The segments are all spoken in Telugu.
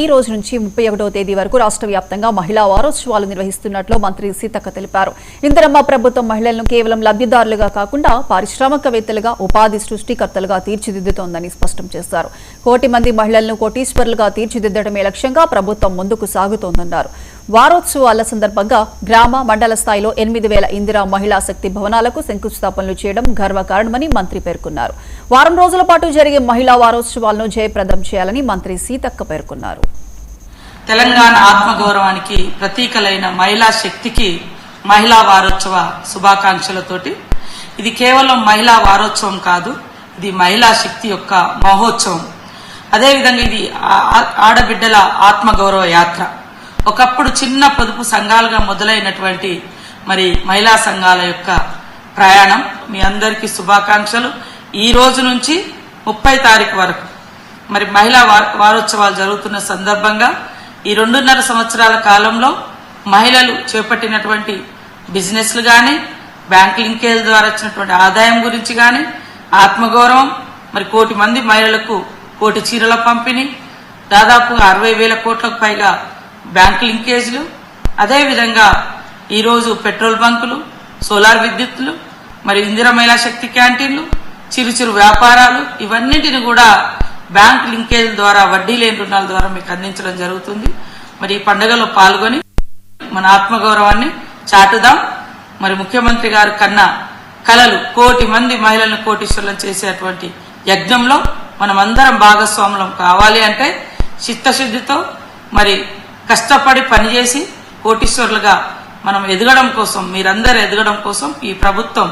ఈ రోజు నుంచి 31వ తేదీ వరకు రాష్ట్ర వ్యాప్తంగా మహిళా వారోత్సవాలు నిర్వహిస్తున్నట్లు మంత్రి సీతక్క తెలిపారు. ఇందిరమ్మ ప్రభుత్వం మహిళలను కేవలం లబ్ధిదారులుగా కాకుండా పారిశ్రామికవేత్తలుగా, ఉపాధి సృష్టికర్తలుగా తీర్చిదిద్దుతోందని స్పష్టం చేశారు. 1 కోటి మంది మహిళలను కోటీశ్వరులుగా తీర్చిదిద్దడమే లక్ష్యంగా ప్రభుత్వం ముందుకు సాగుతోందన్నారు. వారోత్సవాల సందర్భంగా గ్రామ, మండల స్థాయిలో 8,000 ఇందిరా మహిళా శక్తి భవనాలకు శంకుస్థాపనలు చేయడం గర్వకారణమని మంత్రి పేర్కొన్నారు. వారం రోజుల పాటు జరిగే మహిళా వారోత్సవాలను జయప్రదం చేయాలని మంత్రి సీతక్క పేర్కొన్నారు. తెలంగాణ ఆత్మగౌరవానికి ప్రతీకలైన మహిళా శక్తికి మహిళా వారోత్సవ శుభాకాంక్షలతోటి ఇది కేవలం మహిళా వారోత్సవం కాదు, ఇది మహిళా శక్తి యొక్క మహోత్సవం. అదేవిధంగా ఇది ఆడబిడ్డల ఆత్మగౌరవ యాత్ర. ఒకప్పుడు చిన్న పొదుపు సంఘాలుగా మొదలైనటువంటి మహిళా సంఘాల యొక్క ప్రయాణం. మీ అందరికీ శుభాకాంక్షలు. ఈ రోజు నుంచి 30 తారీఖు వరకు మహిళా వారోత్సవాలు జరుగుతున్న సందర్భంగా ఈ 2.5 సంవత్సరాల కాలంలో మహిళలు చేపట్టినటువంటి బిజినెస్లు కానీ, బ్యాంక్ లింకేజ్ ద్వారా వచ్చినటువంటి ఆదాయం గురించి కానీ, ఆత్మగౌరవం, 1 కోటి మంది మహిళలకు 1 కోటి చీరల పంపిణీ, దాదాపు 60,000 కోట్లకు పైగా బ్యాంక్ లింకేజ్లు, అదేవిధంగా ఈరోజు పెట్రోల్ బంకులు, సోలార్ విద్యుత్తులు, ఇందిరా మహిళా శక్తి క్యాంటీన్లు, చిరు వ్యాపారాలు, ఇవన్నింటిని కూడా బ్యాంక్ లింకేజ్ ద్వారా, వడ్డీ లేని రుణాల ద్వారా మీకు అందించడం జరుగుతుంది. ఈ పండుగలో పాల్గొని మన ఆత్మగౌరవాన్ని చాటుదాం. ముఖ్యమంత్రి గారు కన్నా కలలు 1 కోటి మంది మహిళలను కోటీశ్వరులను చేసేటువంటి యజ్ఞంలో మనమందరం భాగస్వాములం కావాలి అంటే చిత్తశుద్ధితో కష్టపడి పనిచేసి కోటీశ్వరులుగా మనం ఎదగడం కోసం, మీరందరూ ఎదగడం కోసం ఈ ప్రభుత్వం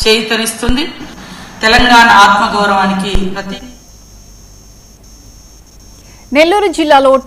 చేయూతనిస్తుంది. తెలంగాణ ఆత్మగౌరవానికి నెల్లూరు జిల్లాలో